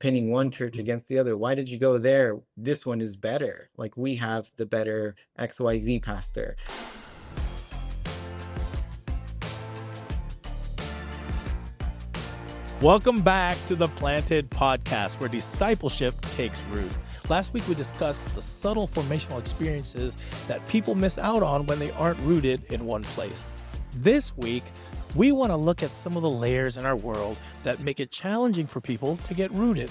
pinning one church against the other. Why did you go there? This one is better. Like, we have the better XYZ pastor. Welcome back to the Planted Podcast, where discipleship takes root. Last week, we discussed the subtle formational experiences that people miss out on when they aren't rooted in one place. This week, we want to look at some of the layers in our world that make it challenging for people to get rooted.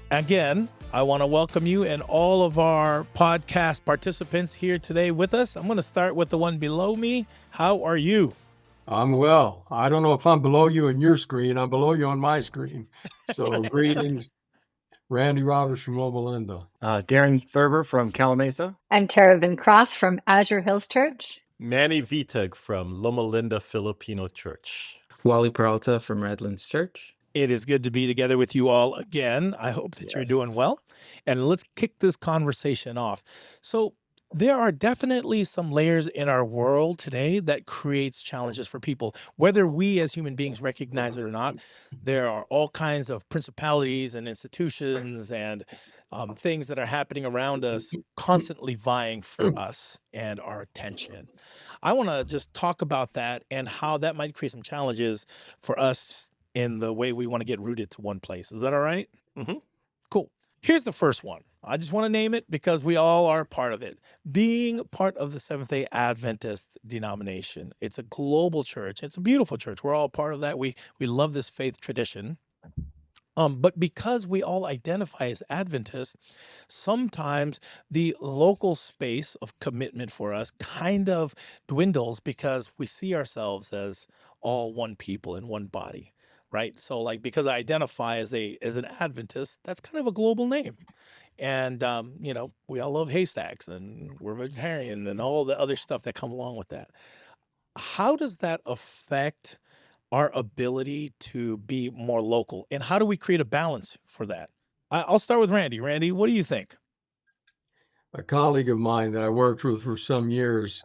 Again, I want to welcome you and all of our podcast participants here today with us. I'm going to start with the one below me. How are you? I'm well. I don't know if I'm below you in your screen. I'm below you on my screen. So greetings, Randy Roberts from Loma Linda. Darren Thurber from Calamasa. I'm Tara Van Cross from Azure Hills Church. Manny Vitug from Loma Linda Filipino Church. Wally Peralta from Redlands Church. It is good to be together with you all again. I hope that you're doing well. And let's kick this conversation off. So there are definitely some layers in our world today that creates challenges for people, whether we as human beings recognize it or not. There are all kinds of principalities and institutions and things that are happening around us, constantly vying for us and our attention. I want to just talk about that and how that might create some challenges for us in the way we want to get rooted to one place. Is that all right? Mm-hmm. Cool. Here's the first one. I just want to name it because we all are part of it. Being part of the Seventh-day Adventist denomination. It's a global church. It's a beautiful church. We're all part of that. We love this faith tradition. But because we all identify as Adventists, sometimes the local space of commitment for us kind of dwindles because we see ourselves as all one people in one body, right? So like, because I identify as an Adventist, that's kind of a global name. And, we all love haystacks and we're vegetarian and all the other stuff that come along with that. How does that affect our ability to be more local? And how do we create a balance for that? I'll start with Randy. Randy, what do you think? A colleague of mine that I worked with for some years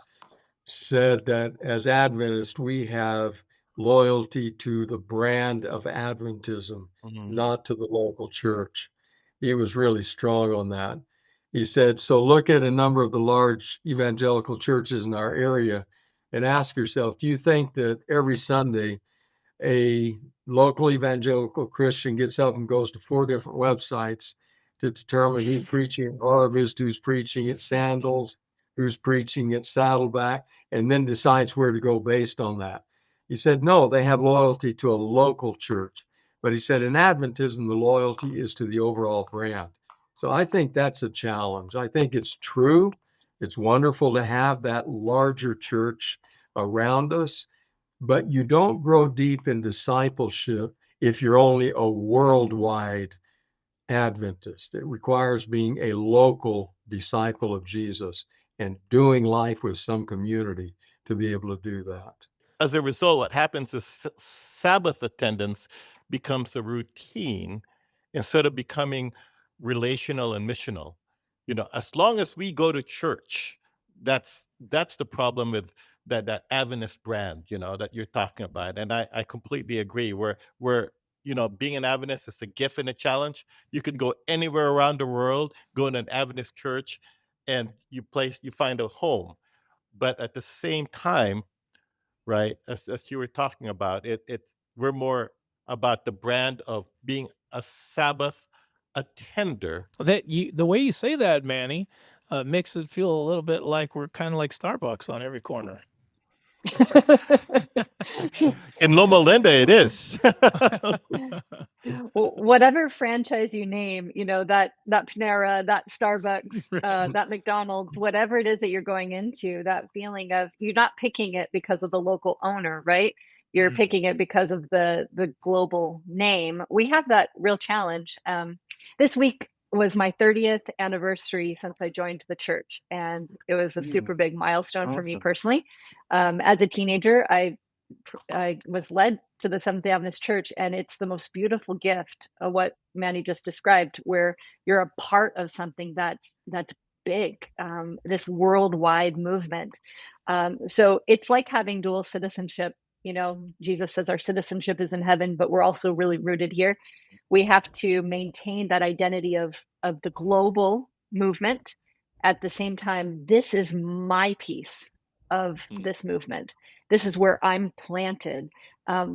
said that as Adventists, we have loyalty to the brand of Adventism, not to the local church. He was really strong on that. He said, so look at a number of the large evangelical churches in our area and ask yourself, do you think that every Sunday a local evangelical Christian gets up and goes to 4 different websites to determine who's preaching at Harvest, who's preaching at Sandals, who's preaching at Saddleback, and then decides where to go based on that? He said, no, they have loyalty to a local church. But he said, in Adventism, the loyalty is to the overall brand. So I think that's a challenge. I think it's true. It's wonderful to have that larger church around us, but you don't grow deep in discipleship if you're only a worldwide Adventist. It requires being a local disciple of Jesus and doing life with some community to be able to do that. As a result, what happens is Sabbath attendance becomes a routine instead of becoming relational and missional. As long as we go to church, that's the problem with that Adventist brand, that you're talking about. And I completely agree. We're being an Adventist is a gift and a challenge. You can go anywhere around the world, go in an Adventist church, and you find a home. But at the same time, right, as you were talking about, we're more about the brand of being a Sabbath attender. The way you say that, Manny, makes it feel a little bit like we're kind of like Starbucks on every corner. In Loma Linda, it is. Well, whatever franchise you name, that Panera, that Starbucks, that McDonald's, whatever it is that you're going into, that feeling of you're not picking it because of the local owner, right? You're picking it because of the global name. We have that real challenge. This week was my 30th anniversary since I joined the church, and it was a super big milestone for me personally. As a teenager, I was led to the Seventh-day Adventist Church, and it's the most beautiful gift of what Manny just described, where you're a part of something that's big, this worldwide movement. So it's like having dual citizenship Jesus says our citizenship is in heaven, but we're also really rooted here. We have to maintain that identity of the global movement. At the same time, this is my piece of this movement. This is where I'm planted.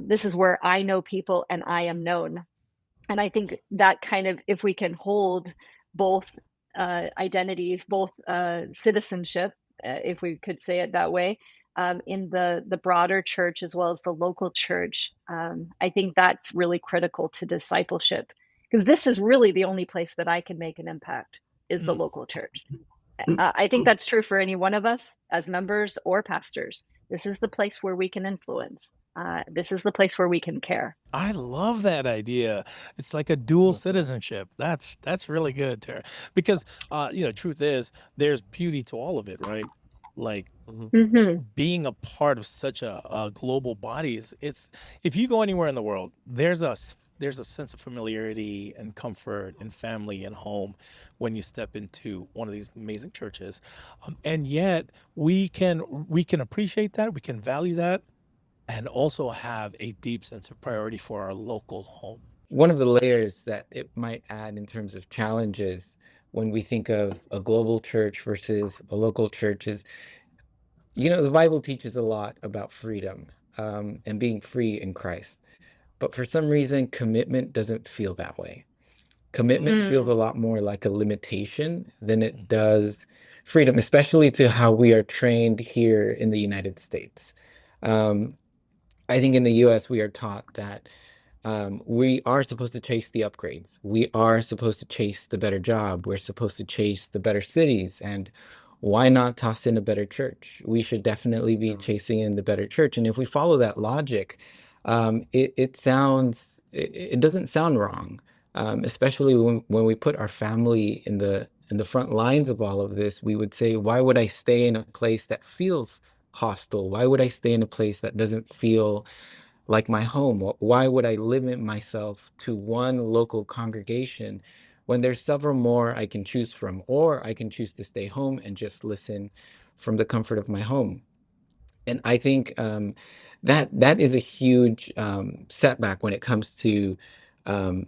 This is where I know people and I am known. And I think that kind of, if we can hold both identities, both citizenship, if we could say it that way, in the broader church as well as the local church, I think that's really critical to discipleship, because this is really the only place that I can make an impact is the local church. I think that's true for any one of us as members or pastors. This is the place where we can influence. This is the place where we can care. I love that idea. It's like a dual citizenship. That's really good, Tara. Because truth is, there's beauty to all of it, right? Like Mm-hmm. being a part of such a global body it's if you go anywhere in the world, there's a sense of familiarity and comfort and family and home when you step into one of these amazing churches, and yet we can appreciate that, we can value that, and also have a deep sense of priority for our local home. One of the layers that it might add in terms of challenges when we think of a global church versus a local church is, the Bible teaches a lot about freedom, and being free in Christ. But for some reason, commitment doesn't feel that way. Commitment feels Mm. a lot more like a limitation than it does freedom, especially to how we are trained here in the United States. Um, I think in the US, we are taught that we are supposed to chase the upgrades. We are supposed to chase the better job. We're supposed to chase the better cities. And why not toss in a better church? We should definitely be chasing in the better church. And if we follow that logic, it doesn't sound wrong. Especially when we put our family in the front lines of all of this, we would say, why would I stay in a place that feels hostile? Why would I stay in a place that doesn't feel like my home? Why would I limit myself to one local congregation when there's several more I can choose from? Or I can choose to stay home and just listen from the comfort of my home. And I think that is a huge setback when it comes to um,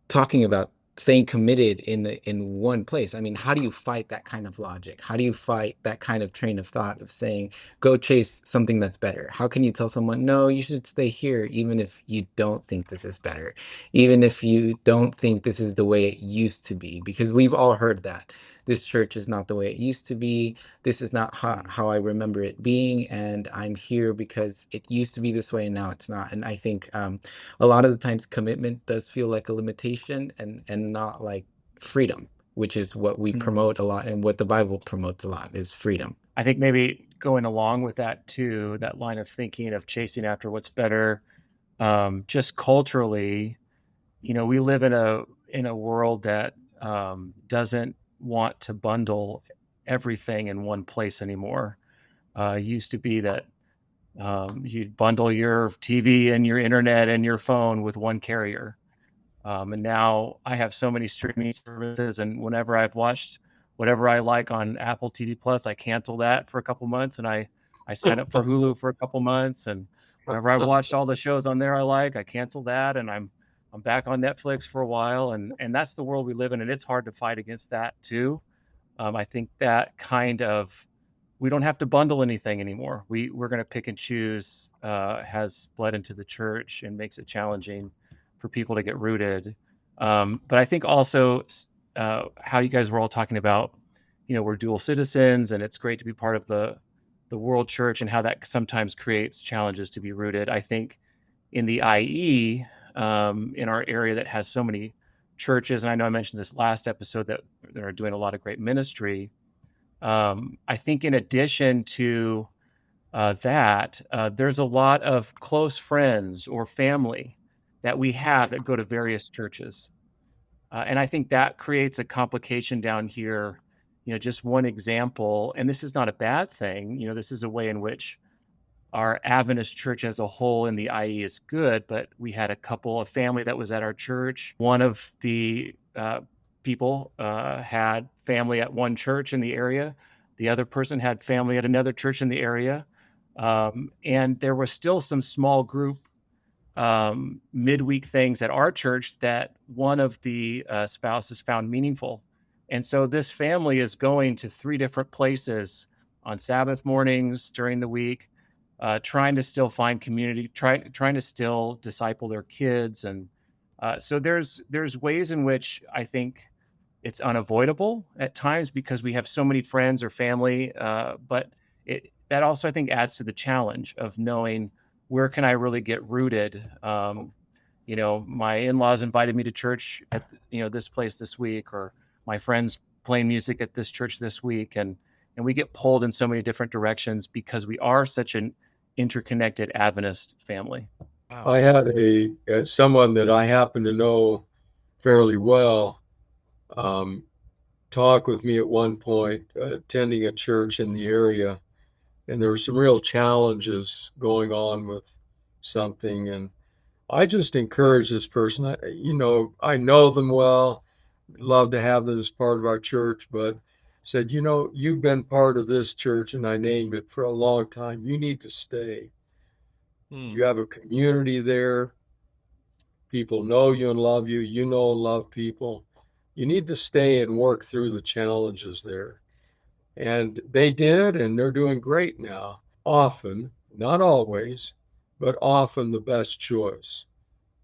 talking about staying committed in one place. I mean, how do you fight that kind of logic? How do you fight that kind of train of thought of saying, go chase something that's better? How can you tell someone, no, you should stay here, even if you don't think this is better, even if you don't think this is the way it used to be? Because we've all heard that this church is not the way it used to be. This is not how I remember it being. And I'm here because it used to be this way and now it's not. And I think a lot of the times commitment does feel like a limitation and not like freedom, which is what we promote a lot and what the Bible promotes a lot is freedom. I think maybe going along with that too, that line of thinking of chasing after what's better, just culturally, we live in a world that doesn't want to bundle everything in one place anymore. It used to be that you'd bundle your TV and your internet and your phone with one carrier. And now I have so many streaming services, and whenever I've watched whatever I like on Apple TV Plus, I cancel that for a couple months, and I sign up for Hulu for a couple months, and whenever I've watched all the shows on there I like, I cancel that, and I'm back on Netflix for a while, and that's the world we live in, and it's hard to fight against that too. I think that kind of we don't have to bundle anything anymore. We're going to pick and choose has bled into the church and makes it challenging for people to get rooted. But I think also how you guys were all talking about, we're dual citizens and it's great to be part of the world church and how that sometimes creates challenges to be rooted. I think in the IE, in our area that has so many churches, and I know I mentioned this last episode that they're doing a lot of great ministry. I think in addition to there's a lot of close friends or family that we have that go to various churches. And I think that creates a complication down here. Just one example, and this is not a bad thing. This is a way in which our Adventist church as a whole in the IE is good, but we had a family that was at our church. One of the people had family at one church in the area. The other person had family at another church in the area. And there was still some small group midweek things at our church that one of the spouses found meaningful. And so this family is going to 3 different places on Sabbath mornings during the week, trying to still find community, trying to still disciple their kids. And so there's ways in which I think it's unavoidable at times because we have so many friends or family, but that also I think adds to the challenge of knowing where can I really get rooted. My in-laws invited me to church at this place this week, or my friends playing music at this church this week, and we get pulled in so many different directions because we are such an interconnected Adventist family. Wow. I had someone that I happen to know fairly well talk with me at one point, attending a church in the area, and there were some real challenges going on with something. And I just encourage this person. I know them well, love to have them as part of our church, but said, you've been part of this church, and I named it for a long time. You need to stay. You have a community there. People know you and love you. You know and love people. You need to stay and work through the challenges there. And they did, and they're doing great now. Often, not always, but often the best choice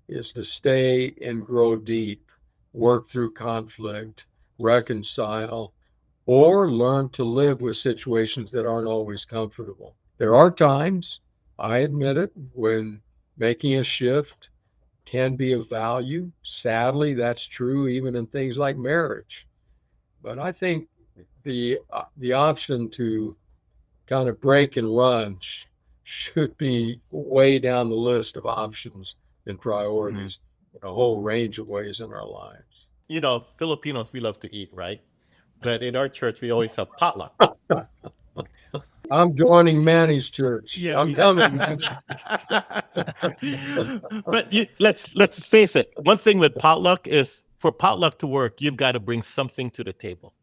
is to stay and grow deep, work through conflict, reconcile, or learn to live with situations that aren't always comfortable. There are times, I admit it, when making a shift can be of value. Sadly, that's true even in things like marriage. But I think the option to kind of break and run should be way down the list of options and priorities in a whole range of ways in our lives. Filipinos, we love to eat, right? But in our church, we always have potluck. I'm joining Manny's church. Yeah, I'm coming, man. But let's face it. One thing with potluck is for potluck to work, you've got to bring something to the table.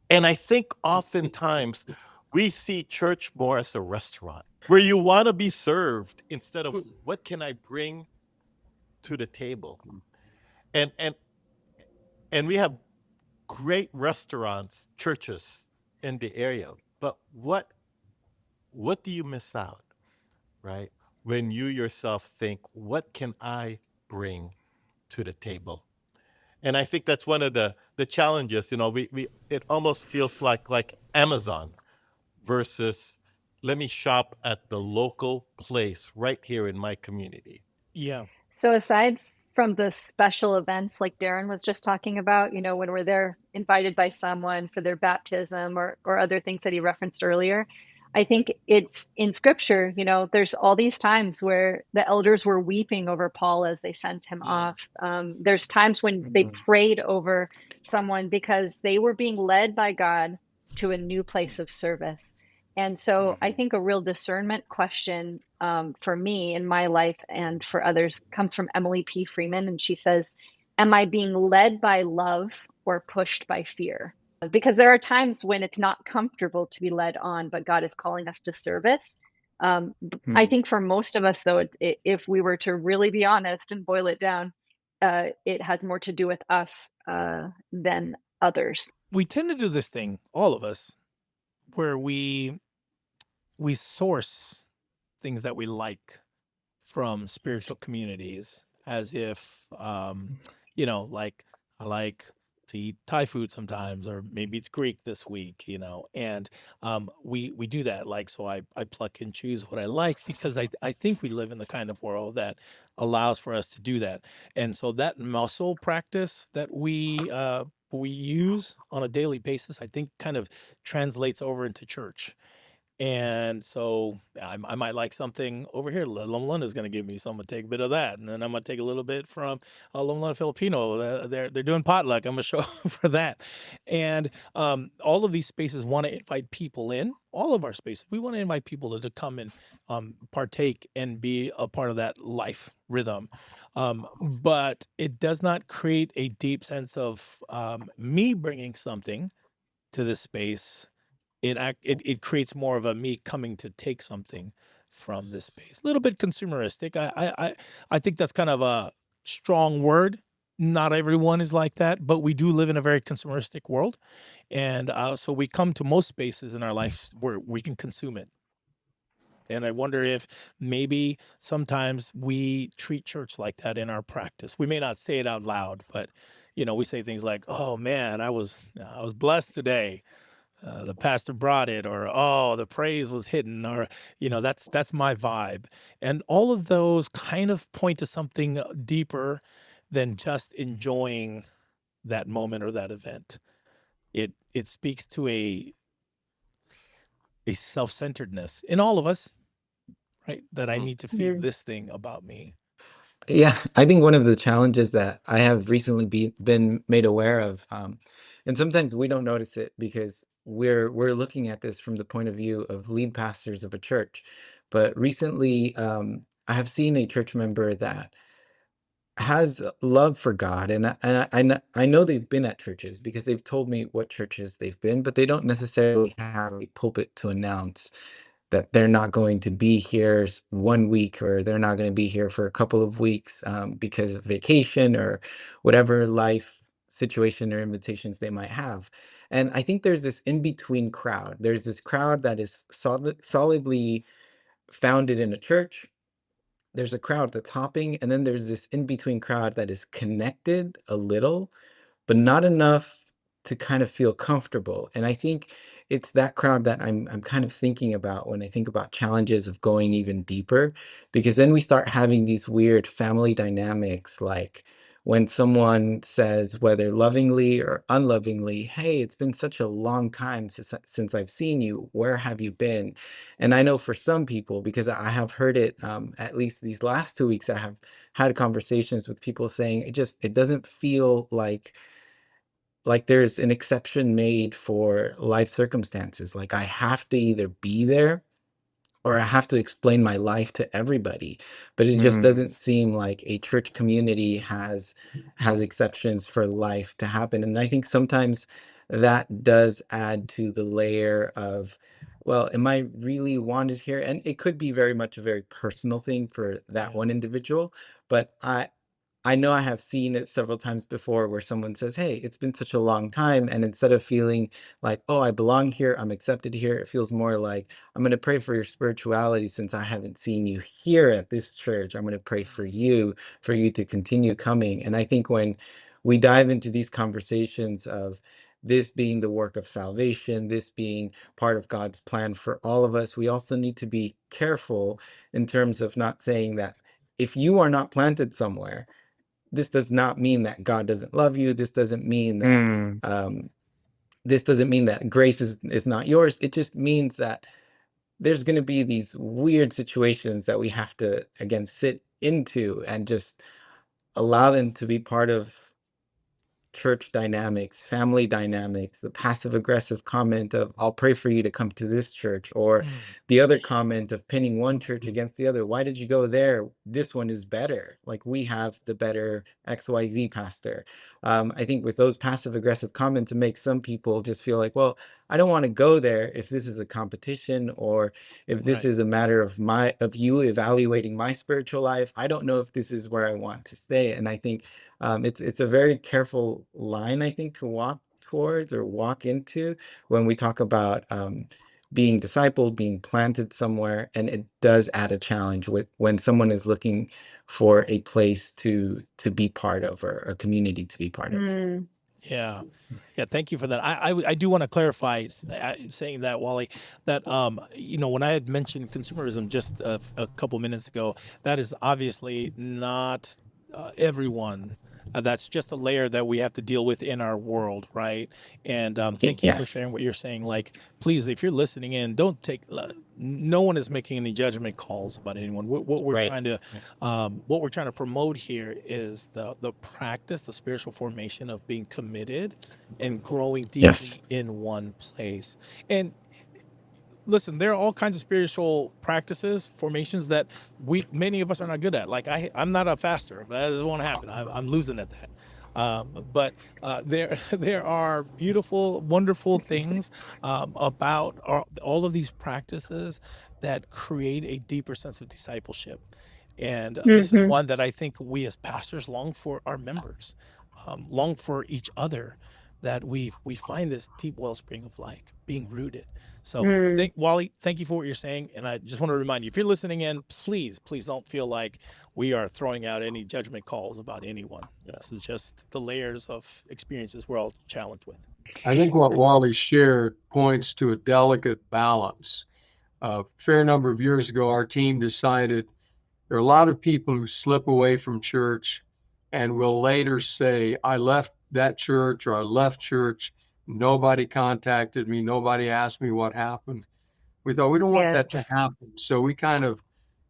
And I think oftentimes we see church more as a restaurant where you want to be served instead of what can I bring to the table. And and and we have great restaurants, churches in the area. But what do you miss out, right? When you yourself think, what can I bring to the table? And I think that's one of the challenges. We it almost feels like Amazon versus let me shop at the local place right here in my community. yeah. So aside from the special events like Darren was just talking about, when we're there invited by someone for their baptism or other things that he referenced earlier, I think it's in scripture, there's all these times where the elders were weeping over Paul as they sent him off. There's times when they prayed over someone because they were being led by God to a new place of service. And so I think a real discernment question for me in my life and for others comes from Emily P. Freeman. And she says, am I being led by love or pushed by fear? Because there are times when it's not comfortable to be led on, but God is calling us to service. I think for most of us, though, if we were to really be honest and boil it down, it has more to do with us than others. We tend to do this thing, all of us, where we source things that we like from spiritual communities as if like I like to eat Thai food sometimes, or maybe it's Greek this week, and we do that. Like, so I pluck and choose what I like because I think we live in the kind of world that allows for us to do that. And so that muscle practice that we use on a daily basis, I think kind of translates over into church. And so I might like something over here. Loma is going to give me some. I'm going to take a bit of that. And then I'm going to take a little bit from Loma Filipino. They're doing potluck. I'm going to show up for that. And all of these spaces want to invite people in. All of our spaces, we want to invite people to come and partake and be a part of that life rhythm. But it does not create a deep sense of me bringing something to this space it creates more of a me coming to take something from this space. A little bit consumeristic. I think that's kind of a strong word. Not everyone is like that, but we do live in a very consumeristic world, and so we come to most spaces in our lives where we can consume it. And I wonder if maybe sometimes we treat church like that in our practice. We may not say it out loud, but we say things like, "Oh man, I was blessed today. The pastor brought it," or "Oh, the praise was hidden," or that's my vibe. And all of those kind of point to something deeper than just enjoying that moment or that event. It speaks to a self-centeredness in all of us, right? That I need to feel this thing about me. Yeah, I think one of the challenges that I have recently been made aware of, and sometimes we don't notice it because we're looking at this from the point of view of lead pastors of a church. But recently, I have seen a church member that has love for God, and I know they've been at churches because they've told me what churches they've been, but they don't necessarily have a pulpit to announce that they're not going to be here 1 week, or they're not going to be here for a couple of weeks because of vacation or whatever life situation or invitations they might have. And I think there's this in between crowd. There's this crowd that is solidly founded in a church. There's a crowd that's hopping, and then there's this in between crowd that is connected a little, but not enough to kind of feel comfortable. And I think it's that crowd that I'm kind of thinking about when I think about challenges of going even deeper, because then we start having these weird family dynamics, like when someone says, whether lovingly or unlovingly, "Hey, it's been such a long time since I've seen you. Where have you been?" And I know for some people, because I have heard it, at least these last 2 weeks, I have had conversations with people saying it doesn't feel like there's an exception made for life circumstances. Like I have to either be there or I have to explain my life to everybody. But it just Mm. doesn't seem like a church community has exceptions for life to happen. And I think sometimes that does add to the layer of, well, am I really wanted here? And it could be very much a very personal thing for that Yeah. one individual. But I know I have seen it several times before where someone says, "Hey, it's been such a long time." And instead of feeling like, "Oh, I belong here, I'm accepted here," it feels more like, "I'm going to pray for your spirituality since I haven't seen you here at this church. I'm going to pray for you to continue coming." And I think when we dive into these conversations of this being the work of salvation, this being part of God's plan for all of us, we also need to be careful in terms of not saying that if you are not planted somewhere, this does not mean that God doesn't love you. This doesn't mean that Mm. um, grace is not yours. It just means that there's going to be these weird situations that we have to again sit into and just allow them to be part of church dynamics, family dynamics, the passive aggressive comment of, "I'll pray for you to come to this church," or the other comment of pinning one church against the other. "Why did you go there? This one is better. Like we have the better XYZ pastor." I think with those passive aggressive comments, it makes some people just feel like, well, I don't want to go there if this is a competition, or if this Right. is a matter of you evaluating my spiritual life. I don't know if this is where I want to stay. And I think it's a very careful line, I think, to walk towards or walk into when we talk about being discipled, being planted somewhere, and it does add a challenge with when someone is looking for a place to be part of, or a community to be part of. Mm. Yeah. Yeah, thank you for that. I do want to clarify saying that, Wally, that when I had mentioned consumerism just a couple minutes ago, that is obviously not everyone. That's just a layer that we have to deal with in our world, right? And thank you for Yes. sharing what you're saying. Like, please, if you're listening in, don't take. No one is making any judgment calls about anyone. What we're Right. trying to what we're trying to promote here is the practice, the spiritual formation of being committed and growing Yes. deeply in one place. And listen, there are all kinds of spiritual practices, formations that many of us are not good at. Like I'm not a faster, but that doesn't want to happen. I'm losing at that. But there are beautiful, wonderful things about all of these practices that create a deeper sense of discipleship. And this is Hmm. one that I think we as pastors long for our members, long for each other, that we find this deep wellspring of life, being rooted. So, Wally, thank you for what you're saying. And I just want to remind you, if you're listening in, please don't feel like we are throwing out any judgment calls about anyone. This is just the layers of experiences we're all challenged with. I think what Wally shared points to a delicate balance. A fair number of years ago, our team decided there are a lot of people who slip away from church and will later say, I left that church or I left church. Nobody contacted me. Nobody asked me what happened. We thought we don't want that to Yes. happen. So we kind of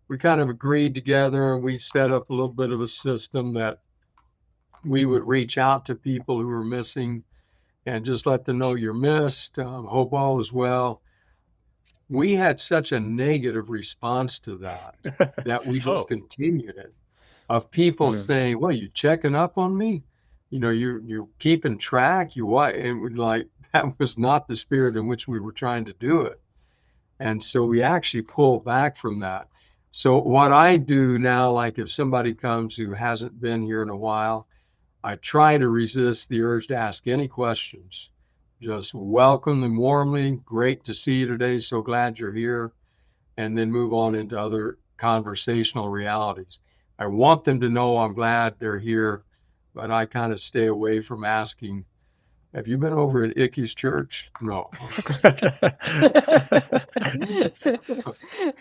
agreed together and we set up a little bit of a system that we would reach out to people who were missing and just let them know you're missed. Hope all is well. We had such a negative response to that we Oh, just continued it. Of people Mm. saying, "Well, you checking up on me? You know, you're keeping track. You what?" And we're like, that was not the spirit in which we were trying to do it. And so we actually pulled back from that. So what I do now, like if somebody comes who hasn't been here in a while, I try to resist the urge to ask any questions. Just welcome them warmly. Great to see you today. So glad you're here. And then move on into other conversational realities. I want them to know I'm glad they're here, but I kind of stay away from asking, have you been over at Icky's church? No.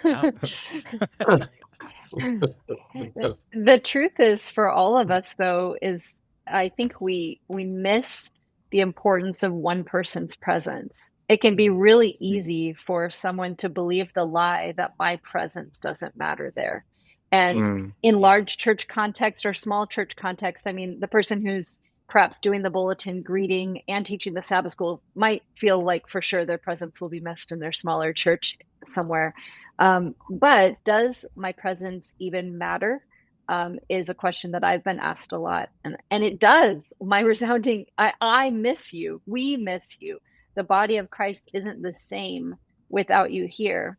Ouch. The truth is, for all of us, though, is I think we miss the importance of one person's presence. It can be really easy for someone to believe the lie that my presence doesn't matter there. And Mm. in large church context or small church context, I mean, the person who's perhaps doing the bulletin, greeting, and teaching the Sabbath school might feel like for sure their presence will be missed in their smaller church somewhere. But does my presence even matter? Is a question that I've been asked a lot. And it does. My resounding, I miss you. We miss you. The body of Christ isn't the same without you here.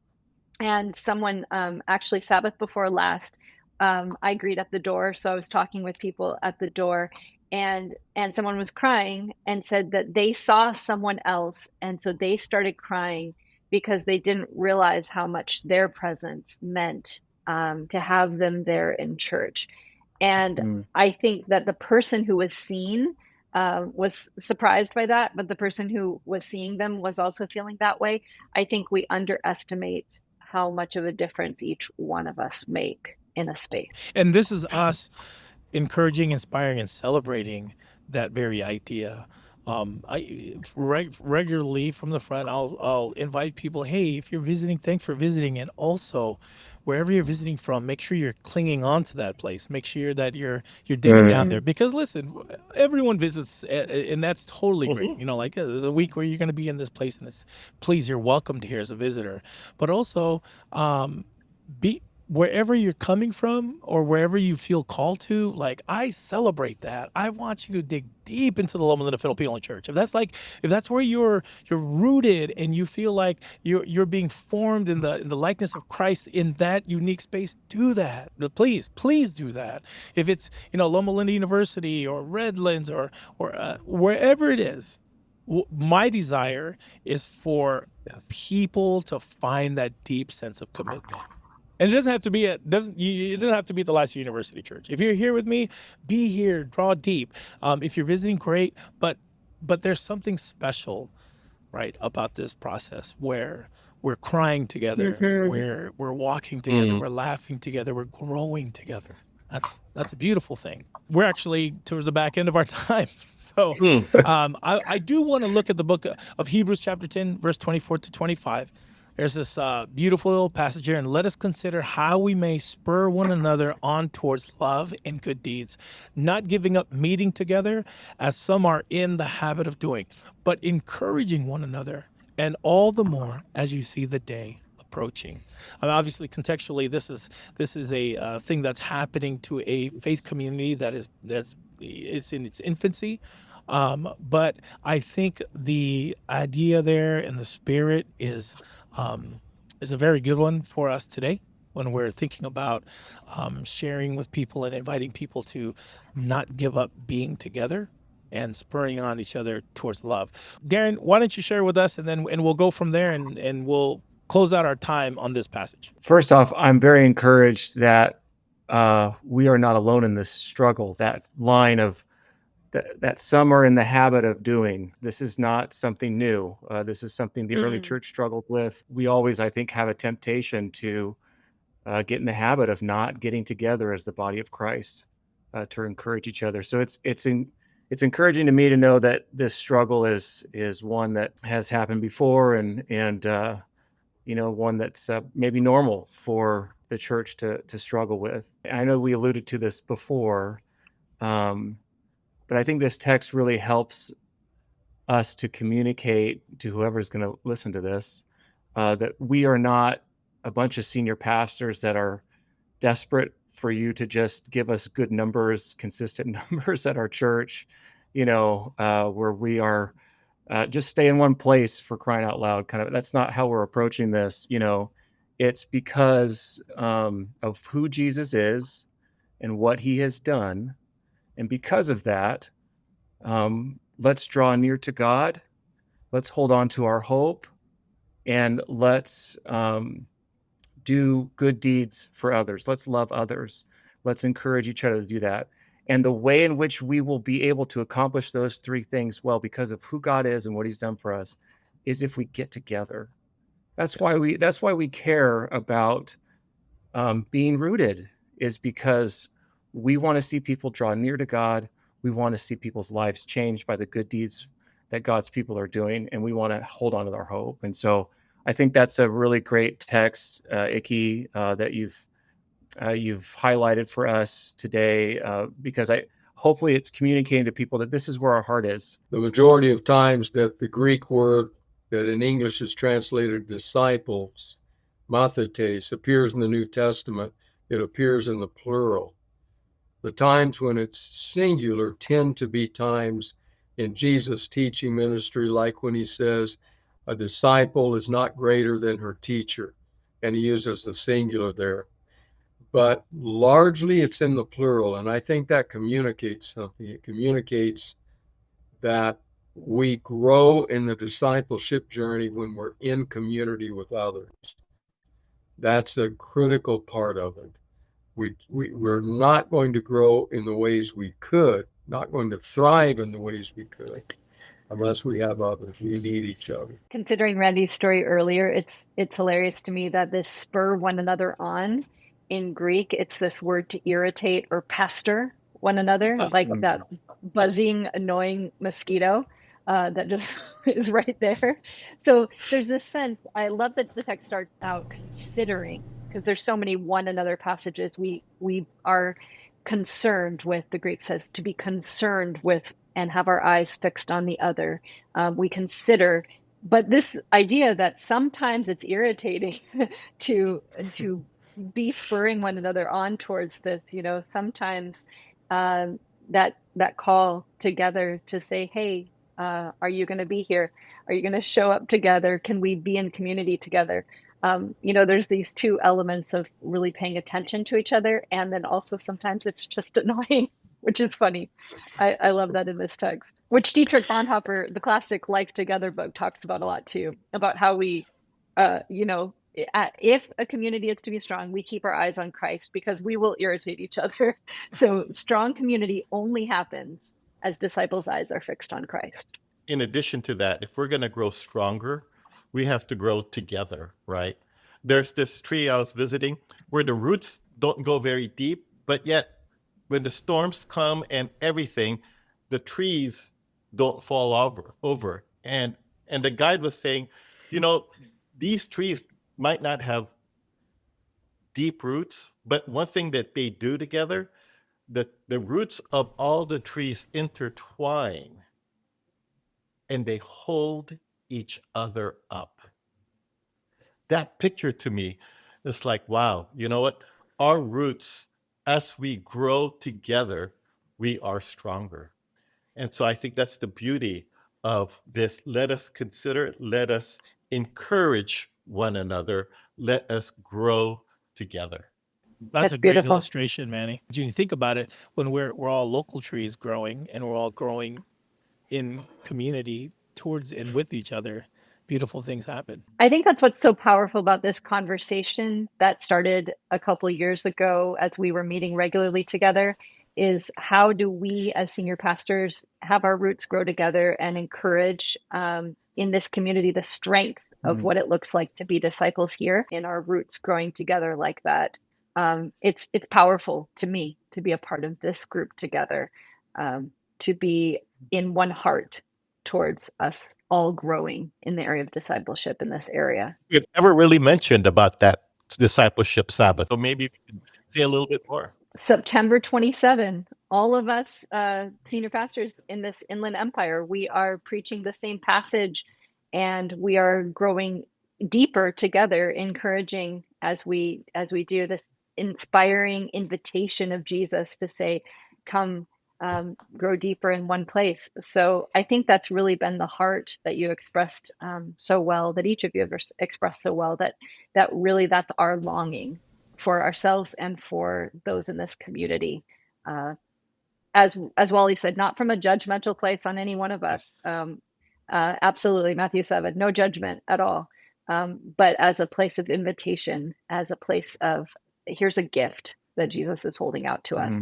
And someone, actually, Sabbath before last, I greet at the door. So I was talking with people at the door, and someone was crying and said that they saw someone else. And so they started crying because they didn't realize how much their presence meant, to have them there in church. And Mm. I think that the person who was seen, was surprised by that, but the person who was seeing them was also feeling that way. I think we underestimate how much of a difference each one of us make in a space. And this is us encouraging, inspiring, and celebrating that very idea. Regularly from the front, I'll invite people. Hey, if you're visiting, thanks for visiting, and also wherever you're visiting from, make sure you're clinging on to that place. Make sure that you're digging down there, because listen, everyone visits, and that's totally great. You know, like there's a week where you're going to be in this place, and it's please, you're welcomed here as a visitor, but also be wherever you're coming from or wherever you feel called to. Like, I celebrate that. I want you to dig deep into the Loma Linda Filipino Church. If that's where you're rooted and you feel like you're being formed in the likeness of Christ in that unique space, do that. But please do that. If it's, Loma Linda University or Redlands or wherever it is, my desire is for people to find that deep sense of commitment. And it doesn't have to be it doesn't have to be the last university church. If you're here with me, be here, draw deep. If you're visiting, great. But there's something special, right, about this process where we're crying together, we're walking together, we're laughing together, we're growing together. That's a beautiful thing. We're actually towards the back end of our time. So I do want to look at the book of Hebrews chapter 10, verse 24 to 25. There's this beautiful little passage here, and let us consider how we may spur one another on towards love and good deeds, not giving up meeting together as some are in the habit of doing, but encouraging one another, and all the more as you see the day approaching. Obviously, contextually, this is a thing that's happening to a faith community that's it's in its infancy. But I think the idea there and the spirit is a very good one for us today when we're thinking about sharing with people and inviting people to not give up being together and spurring on each other towards love. Darren, why don't you share with us, and we'll go from there, and we'll close out our time on this passage. First off, I'm very encouraged that we are not alone in this struggle. That line of that some are in the habit of doing. This is not something new. This is something the early church struggled with. We always, I think, have a temptation to get in the habit of not getting together as the body of Christ to encourage each other. So it's encouraging to me to know that this struggle is one that has happened before, and one that's maybe normal for the church to struggle with. I know we alluded to this before, but I think this text really helps us to communicate to whoever's going to listen to this that we are not a bunch of senior pastors that are desperate for you to just give us good numbers, consistent numbers at our church, where we are just stay in one place, for crying out loud. Kind of, that's not how we're approaching this. It's because of who Jesus is and what he has done. And because of that, let's draw near to God. Let's hold on to our hope, and let's do good deeds for others. Let's love others. Let's encourage each other to do that. And the way in which we will be able to accomplish those three things well, because of who God is and what he's done for us, is if we get together. That's why we care about being rooted, is because we want to see people draw near to God. We want to see people's lives changed by the good deeds that God's people are doing, and we want to hold on to our hope. And so I think that's a really great text, Icky, that you've highlighted for us today, because hopefully it's communicating to people that this is where our heart is. The majority of times that the Greek word that in English is translated disciples, mathetes, appears in the New Testament, it appears in the plural. The times when it's singular tend to be times in Jesus' teaching ministry, like when he says, a disciple is not greater than her teacher, and he uses the singular there. But largely it's in the plural, and I think that communicates something. It communicates that we grow in the discipleship journey when we're in community with others. That's a critical part of it. We're not going to grow in the ways we could, not going to thrive in the ways we could, unless we have others. We need each other. Considering Randy's story earlier, it's hilarious to me that this spur one another on, in Greek, it's this word to irritate or pester one another, like that buzzing, annoying mosquito that just is right there. So there's this sense, I love that the text starts out considering, because there's so many one another passages. We are concerned with, the Greek says, to be concerned with and have our eyes fixed on the other. We consider, but this idea that sometimes it's irritating to be spurring one another on towards this, sometimes that call together to say, hey, are you going to be here? Are you going to show up together? Can we be in community together? There's these two elements of really paying attention to each other, and then also sometimes it's just annoying, which is funny. I love that in this text, which Dietrich Bonhoeffer, the classic Life Together book, talks about a lot too, about how we, if a community is to be strong, we keep our eyes on Christ, because we will irritate each other. So strong community only happens as disciples' eyes are fixed on Christ. In addition to that, if we're going to grow stronger, we have to grow together, right? There's this tree I was visiting where the roots don't go very deep, but yet when the storms come and everything, the trees don't fall over. And the guide was saying, these trees might not have deep roots, but one thing that they do together, the roots of all the trees intertwine and they hold each other up. That picture to me is like, wow, you know what? Our roots, as we grow together, we are stronger. And so I think that's the beauty of this. Let us consider, let us encourage one another, let us grow together. That's That's a great beautiful. illustration, Manny. When you think about it, when we're all local trees growing and we're all growing in community towards and with each other, beautiful things happen. I think that's what's so powerful about this conversation that started a couple of years ago as we were meeting regularly together is how do we as senior pastors have our roots grow together and encourage in this community the strength of what it looks like to be disciples here in our roots growing together like that. It's powerful to me to be a part of this group together, to be in one heart towards us all growing in the area of discipleship in this area. We've never really mentioned about that discipleship Sabbath. So maybe we can say a little bit more. September 27, all of us senior pastors in this Inland Empire, we are preaching the same passage and we are growing deeper together, encouraging as we do this inspiring invitation of Jesus to say, come grow deeper in one place. So I think that's really been the heart that you expressed so well, that each of you have expressed so well, that really that's our longing for ourselves and for those in this community. As Wally said, not from a judgmental place on any one of us. Absolutely, Matthew 7, no judgment at all. But as a place of invitation, as a place of here's a gift that Jesus is holding out to us.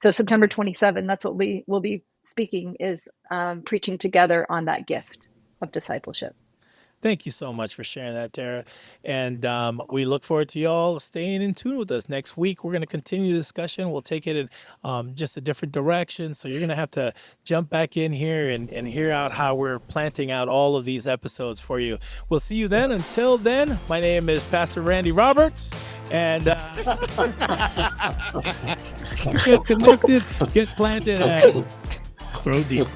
So September 27, that's what we will be speaking, is preaching together on that gift of discipleship. Thank you so much for sharing that, Tara. And we look forward to y'all staying in tune with us. Next week, we're going to continue the discussion. We'll take it in just a different direction. So you're going to have to jump back in here and hear out how we're planting out all of these episodes for you. We'll see you then. Until then, my name is Pastor Randy Roberts. And get connected, get planted, and grow deep.